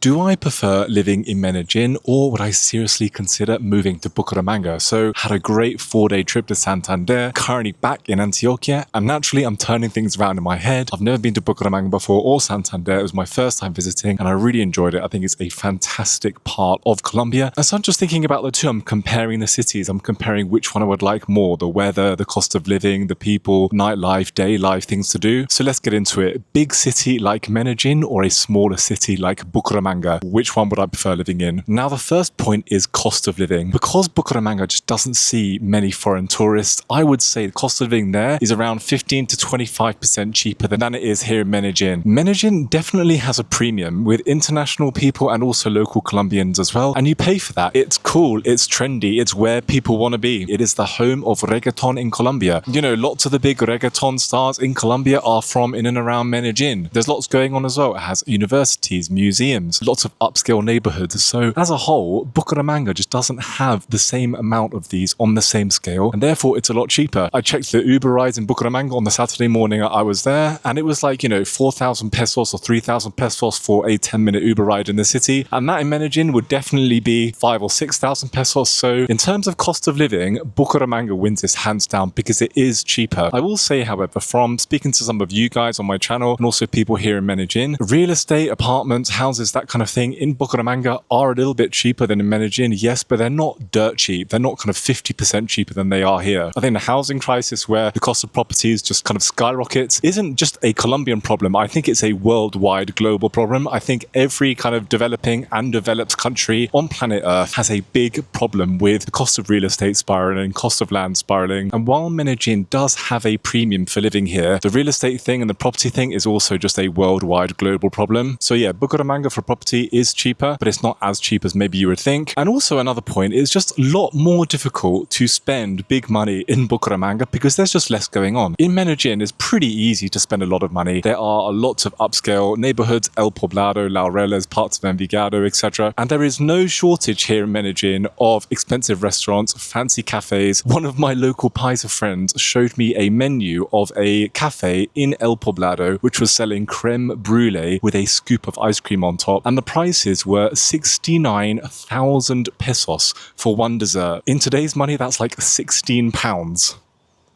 Do I prefer living in Medellin or would I seriously consider moving to Bucaramanga? So had a great 4-day trip to Santander, currently back in Antioquia, and naturally I'm turning things around in my head. I've never been to Bucaramanga before or Santander. It was my first time visiting and I really enjoyed it. I think it's a fantastic part of Colombia. And so I'm just thinking about the two. I'm comparing the cities. I'm comparing which one I would like more, the weather, the cost of living, the people, nightlife, day life, things to do. So let's get into it. Big city like Medellin or a smaller city like Bucaramanga? Which one would I prefer living in? Now, the first point is cost of living. Because Bucaramanga just doesn't see many foreign tourists, I would say the cost of living there is around 15 to 25% cheaper than it is here in Medellin. Medellin definitely has a premium with international people and also local Colombians as well. And you pay for that. It's cool. It's trendy. It's where people want to be. It is the home of reggaeton in Colombia. You know, lots of the big reggaeton stars in Colombia are from in and around Medellin. There's lots going on as well. It has universities, museums, lots of upscale neighborhoods. So as a whole, Bucaramanga just doesn't have the same amount of these on the same scale, and therefore it's a lot cheaper. I checked the Uber rides in Bucaramanga on the Saturday morning I was there, and it was like, 4,000 pesos or 3,000 pesos for a 10-minute Uber ride in the city, and that in Medellin would definitely be 5,000 or 6,000 pesos. So in terms of cost of living, Bucaramanga wins this hands down because it is cheaper. I will say, however, from speaking to some of you guys on my channel and also people here in Medellin, real estate, apartments, houses, that kind of thing in Bucaramanga are a little bit cheaper than in Medellin, yes, but they're not dirt cheap. They're not kind of 50% cheaper than they are here. I think the housing crisis where the cost of properties just kind of skyrockets isn't just a Colombian problem. I think it's a worldwide global problem. I think every kind of developing and developed country on planet Earth has a big problem with the cost of real estate spiraling, cost of land spiraling. And while Medellin does have a premium for living here, the real estate thing and the property thing is also just a worldwide global problem. So yeah, Bucaramanga for property is cheaper, but it's not as cheap as maybe you would think. And also another point is just a lot more difficult to spend big money in Bucaramanga because there's just less going on. In Medellin, it's pretty easy to spend a lot of money. There are lots of upscale neighborhoods, El Poblado, Laureles, parts of Envigado, etc. And there is no shortage here in Medellin of expensive restaurants, fancy cafes. One of my local Paisa friends showed me a menu of a cafe in El Poblado, which was selling creme brulee with a scoop of ice cream on top. And the prices were 69,000 pesos for one dessert. In today's money, that's like 16 pounds.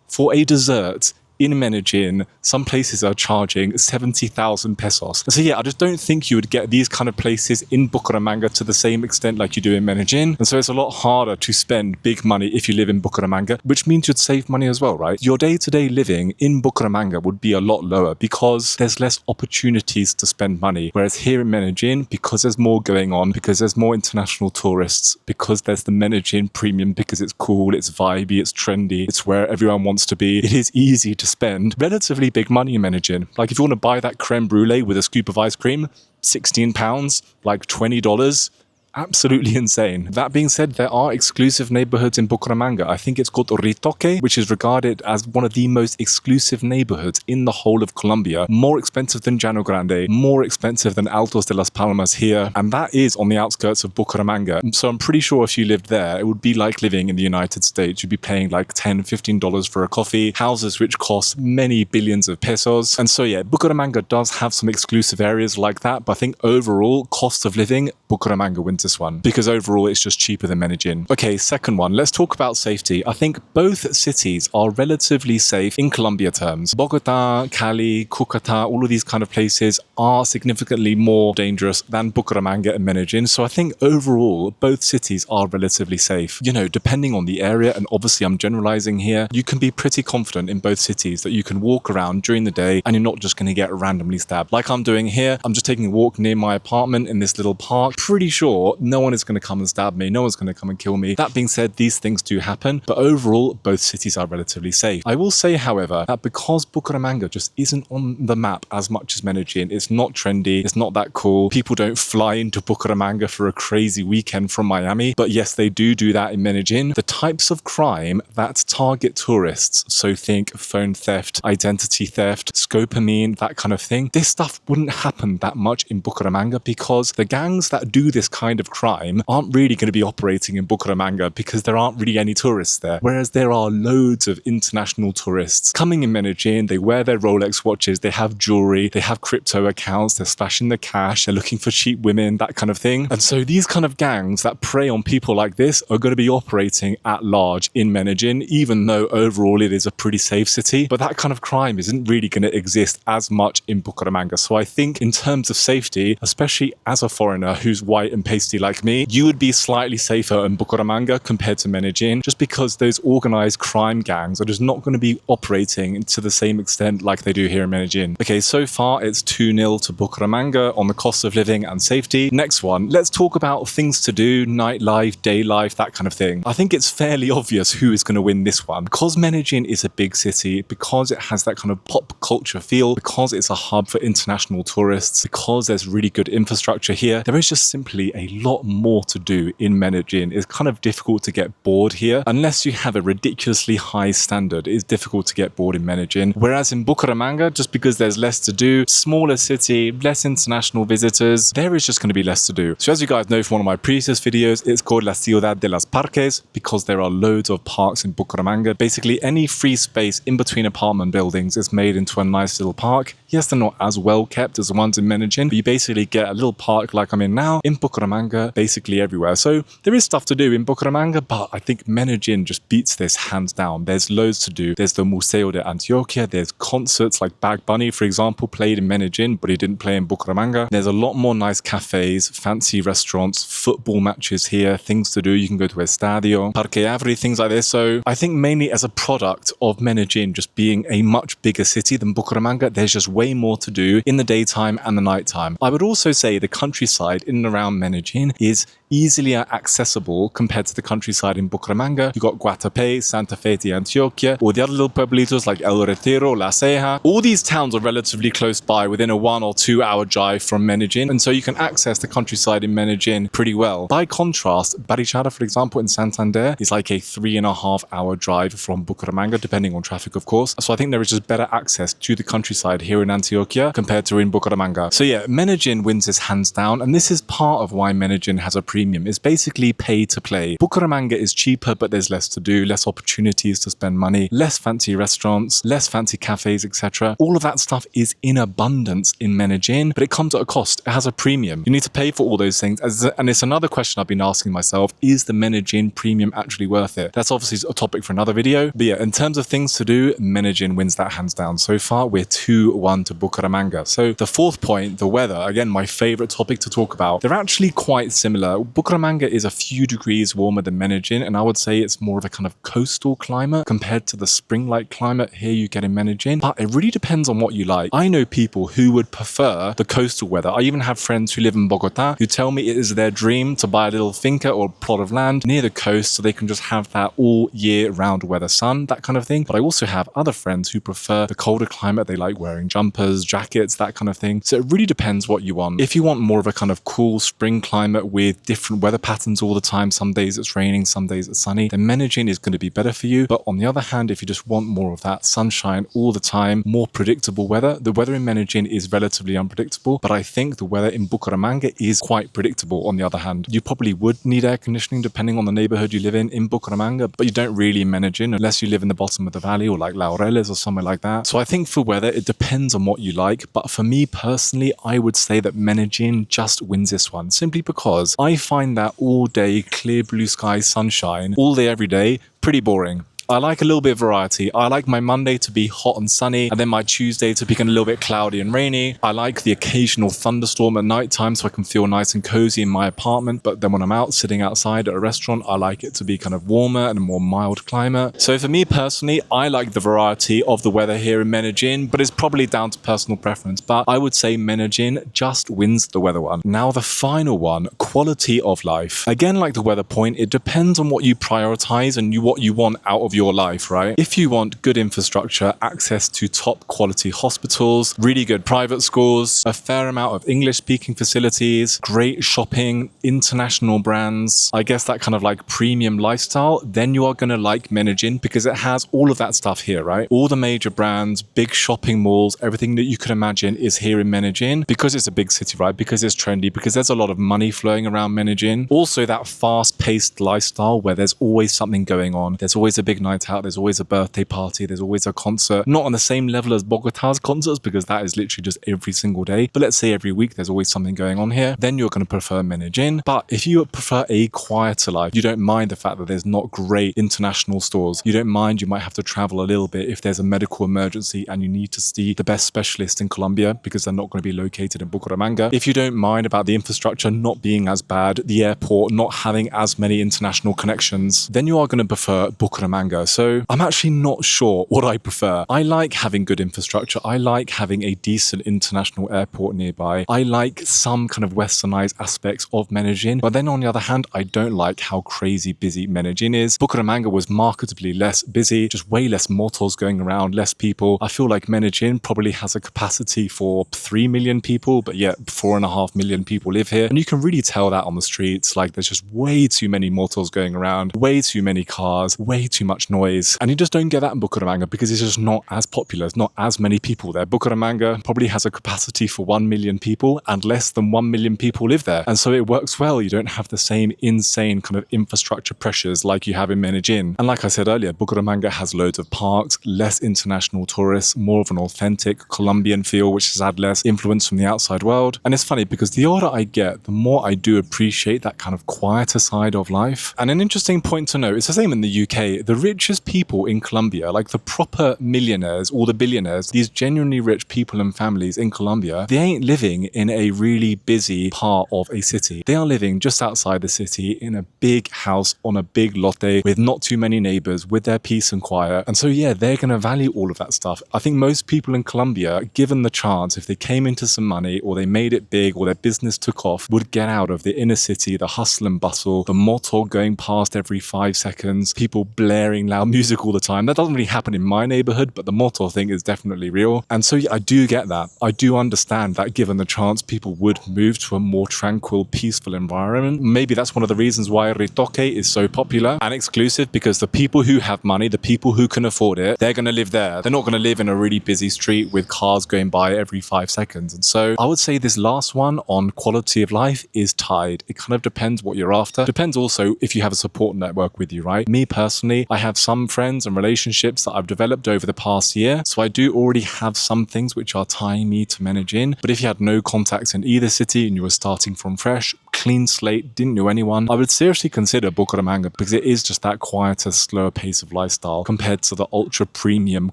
For a dessert in Medellin, some places are charging 70,000 pesos. So yeah, I just don't think you would get these kind of places in Bucaramanga to the same extent like you do in Medellin. And so it's a lot harder to spend big money if you live in Bucaramanga, which means you'd save money as well, right? Your day-to-day living in Bucaramanga would be a lot lower because there's less opportunities to spend money. Whereas here in Medellin, because there's more going on, because there's more international tourists, because there's the Medellin premium, because it's cool, it's vibey, it's trendy, it's where everyone wants to be, it is easy to spend relatively big money in Medellin. Like if you want to buy that creme brulee with a scoop of ice cream, 16 pounds, like $20. Absolutely insane. That being said, there are exclusive neighborhoods in Bucaramanga. I think it's called Ritoque, which is regarded as one of the most exclusive neighborhoods in the whole of Colombia. More expensive than Llano Grande, more expensive than Altos de las Palmas here, and that is on the outskirts of Bucaramanga. So I'm pretty sure if you lived there, it would be like living in the United States. You'd be paying like $10, $15 for a coffee, houses which cost many billions of pesos. And so yeah, Bucaramanga does have some exclusive areas like that, but I think overall, cost of living, Bucaramanga wins this one because overall it's just cheaper than Medellin. Okay, second one, let's talk about safety. I think both cities are relatively safe in Colombia terms. Bogota, Cali, Cúcuta, all of these kind of places are significantly more dangerous than Bucaramanga and Medellin. So I think overall both cities are relatively safe. Depending on the area, and obviously I'm generalizing here, you can be pretty confident in both cities that you can walk around during the day and you're not just going to get randomly stabbed. Like I'm doing here, I'm just taking a walk near my apartment in this little park. Pretty sure no one is going to come and stab me. No one's going to come and kill me. That being said, these things do happen, but overall, both cities are relatively safe. I will say, however, that because Bucaramanga just isn't on the map as much as Medellin, it's not trendy, it's not that cool. People don't fly into Bucaramanga for a crazy weekend from Miami, but yes, they do that in Medellin. The types of crime that target tourists, so think phone theft, identity theft, scopamine, that kind of thing, this stuff wouldn't happen that much in Bucaramanga because the gangs that do this kind of of crime aren't really going to be operating in Bucaramanga because there aren't really any tourists there. Whereas there are loads of international tourists coming in Medellin. They wear their Rolex watches, they have jewelry, they have crypto accounts, they're splashing the cash, they're looking for cheap women, that kind of thing. And so these kind of gangs that prey on people like this are going to be operating at large in Medellin, even though overall it is a pretty safe city. But that kind of crime isn't really going to exist as much in Bucaramanga. So I think in terms of safety, especially as a foreigner who's white and pasty like me, you would be slightly safer in Bucaramanga compared to Medellin, just because those organized crime gangs are just not going to be operating to the same extent like they do here in Medellin. Okay, so far it's 2-0 to Bucaramanga on the cost of living and safety. Next one, let's talk about things to do, nightlife, day life, that kind of thing. I think it's fairly obvious who is going to win this one. Because Medellin is a big city, because it has that kind of pop culture feel, because it's a hub for international tourists, because there's really good infrastructure here, there is just simply a lot more to do in Medellin. It's kind of difficult to get bored here. Unless you have a ridiculously high standard, it's difficult to get bored in Medellin. Whereas in Bucaramanga, just because there's less to do, smaller city, less international visitors, there is just going to be less to do. So as you guys know from one of my previous videos, it's called La Ciudad de los Parques because there are loads of parks in Bucaramanga. Basically any free space in between apartment buildings is made into a nice little park. Yes, they're not as well kept as the ones in Medellin, but you basically get a little park like I'm in now in Bucaramanga, basically everywhere. So there is stuff to do in Bucaramanga, but I think Medellin just beats this hands down. There's loads to do. There's the Museo de Antioquia. There's concerts like Bad Bunny, for example, played in Medellin, but he didn't play in Bucaramanga. There's a lot more nice cafes, fancy restaurants, football matches here, things to do. You can go to Estadio, Parque Avri, things like this. So I think mainly as a product of Medellin just being a much bigger city than Bucaramanga, there's just way more to do in the daytime and the nighttime. I would also say the countryside in and around Medellin is easily accessible compared to the countryside in Bucaramanga. You got Guatapé, Santa Fe de Antioquia, or the other little pueblitos like El Retiro, La Ceja. All these towns are relatively close by, within a 1 or 2 hour drive from Medellin, and so you can access the countryside in Medellin pretty well. By contrast, Barichara, for example, in Santander is like a 3.5 hour drive from Bucaramanga, depending on traffic, of course. So I think there is just better access to the countryside here in Antioquia compared to in Bucaramanga. So yeah, Medellin wins this hands down, and this is part of why Medellin has a premium. It's basically pay to play. Bucaramanga is cheaper, but there's less to do, less opportunities to spend money, less fancy restaurants, less fancy cafes, etc. All of that stuff is in abundance in Medellin, but it comes at a cost. It has a premium. You need to pay for all those things. And it's another question I've been asking myself, is the Medellin premium actually worth it? That's obviously a topic for another video. But yeah, in terms of things to do, Medellin wins that hands down. So far, we're 2-1 to Bucaramanga. So the fourth point, the weather, again, my favorite topic to talk about. They're actually quite similar. Bucaramanga is a few degrees warmer than Medellin, and I would say it's more of a kind of coastal climate compared to the spring-like climate here you get in Medellin. But it really depends on what you like. I know people who would prefer the coastal weather. I even have friends who live in Bogota who tell me it is their dream to buy a little finca or plot of land near the coast so they can just have that all year round weather, sun, that kind of thing. But I also have other friends who prefer the colder climate. They like wearing jumpers, jackets, that kind of thing. So it really depends what you want. If you want more of a kind of cool spring climate with different weather patterns all the time, some days it's raining, some days it's sunny, then Medellin is going to be better for you. But on the other hand, if you just want more of that sunshine all the time, more predictable weather, the weather in Medellin is relatively unpredictable, but I think the weather in Bucaramanga is quite predictable. On the other hand, you probably would need air conditioning depending on the neighborhood you live in Bucaramanga, but you don't really in Medellin unless you live in the bottom of the valley or like Laureles or somewhere like that. So I think for weather, it depends on what you like, but for me personally, I would say that Medellin just wins this one, simply because I find that all day clear blue sky sunshine all day every day pretty boring. I like a little bit of variety. I like my Monday to be hot and sunny, and then my Tuesday to be a little bit cloudy and rainy. I like the occasional thunderstorm at night time so I can feel nice and cozy in my apartment. But then when I'm out sitting outside at a restaurant, I like it to be kind of warmer and a more mild climate. So for me personally, I like the variety of the weather here in Medellin, but it's probably down to personal preference. But I would say Medellin just wins the weather one. Now the final one, quality of life. Again, like the weather point, it depends on what you prioritize and what you want out of of your life, right? If you want good infrastructure, access to top quality hospitals, really good private schools, a fair amount of English speaking facilities, great shopping, international brands, I guess that kind of like premium lifestyle, then you are going to like Medellin because it has all of that stuff here, right? All the major brands, big shopping malls, everything that you could imagine is here in Medellin because it's a big city, right? Because it's trendy, because there's a lot of money flowing around Medellin. Also that fast-paced lifestyle where there's always something going on. There's always a big night out. There's always a birthday party. There's always a concert. Not on the same level as Bogota's concerts because that is literally just every single day. But let's say every week there's always something going on here. Then you're going to prefer Medellin. But if you prefer a quieter life, you don't mind the fact that there's not great international stores. You don't mind you might have to travel a little bit if there's a medical emergency and you need to see the best specialist in Colombia because they're not going to be located in Bucaramanga. If you don't mind about the infrastructure not being as bad, the airport not having as many international connections, then you are going to prefer Bucaramanga. So I'm actually not sure what I prefer. I like having good infrastructure. I like having a decent international airport nearby. I like some kind of westernized aspects of Medellin. But then on the other hand, I don't like how crazy busy Medellin is. Bucaramanga was marketably less busy, just way less motos going around, less people. I feel like Medellin probably has a capacity for 3 million people, but yet 4.5 million people live here. And you can really tell that on the streets. Like there's just way too many motos going around, way too many cars, way too much noise. And you just don't get that in Bucaramanga because it's just not as popular. There's not as many people there. Bucaramanga probably has a capacity for 1 million people and less than 1 million people live there. And so it works well. You don't have the same insane kind of infrastructure pressures like you have in Medellin. And like I said earlier, Bucaramanga has loads of parks, less international tourists, more of an authentic Colombian feel, which has had less influence from the outside world. And it's funny because the older I get, the more I do appreciate that kind of quieter side of life. And an interesting point to note, it's the same in the UK. The richest people in Colombia, like the proper millionaires or the billionaires, these genuinely rich people and families in Colombia, they ain't living in a really busy part of a city. They are living just outside the city in a big house on a big lote with not too many neighbors, with their peace and quiet. And so yeah, they're going to value all of that stuff. I think most people in Colombia, given the chance, if they came into some money or they made it big or their business took off, would get out of the inner city, the hustle and bustle, the motor going past every 5 seconds, people blaring loud music all the time. That doesn't really happen in my neighborhood, but the motor thing is definitely real. And so yeah, I do get that. I do understand that given the chance, people would move to a more tranquil, peaceful environment. Maybe that's one of the reasons why Ritoque is so popular and exclusive, because the people who have money, the people who can afford it, they're going to live there. They're not going to live in a really busy street with cars going by every 5 seconds. And so I would say this last one on quality of life is tied. It kind of depends what you're after. Depends also if you have a support network with you, right? Me personally, I have some friends and relationships that I've developed over the past year. So I do already have some things which are tying me to Medellin. But if you had no contacts in either city and you were starting from fresh, clean slate, didn't know anyone, I would seriously consider Bucaramanga because it is just that quieter, slower pace of lifestyle compared to the ultra premium,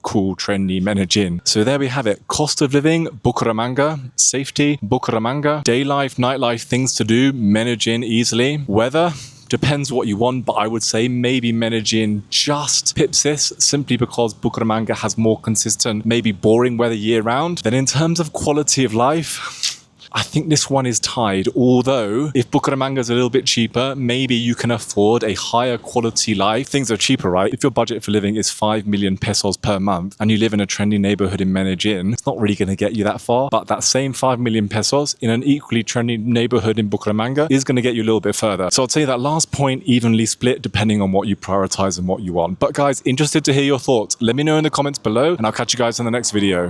cool, trendy Medellin. So there we have it. Cost of living, Bucaramanga. Safety, Bucaramanga. Day life, nightlife, things to do, Medellin easily. Weather, depends what you want, but I would say maybe Medellin just pips this simply because Bucaramanga has more consistent, maybe boring weather year round. Then in terms of quality of life, I think this one is tied, although if Bucaramanga is a little bit cheaper, maybe you can afford a higher quality life. Things are cheaper, right? If your budget for living is 5 million pesos per month and you live in a trendy neighborhood in Medellin, it's not really going to get you that far. But that same 5 million pesos in an equally trendy neighborhood in Bucaramanga is going to get you a little bit further. So I'd say that last point evenly split depending on what you prioritize and what you want. But guys, interested to hear your thoughts. Let me know in the comments below and I'll catch you guys in the next video.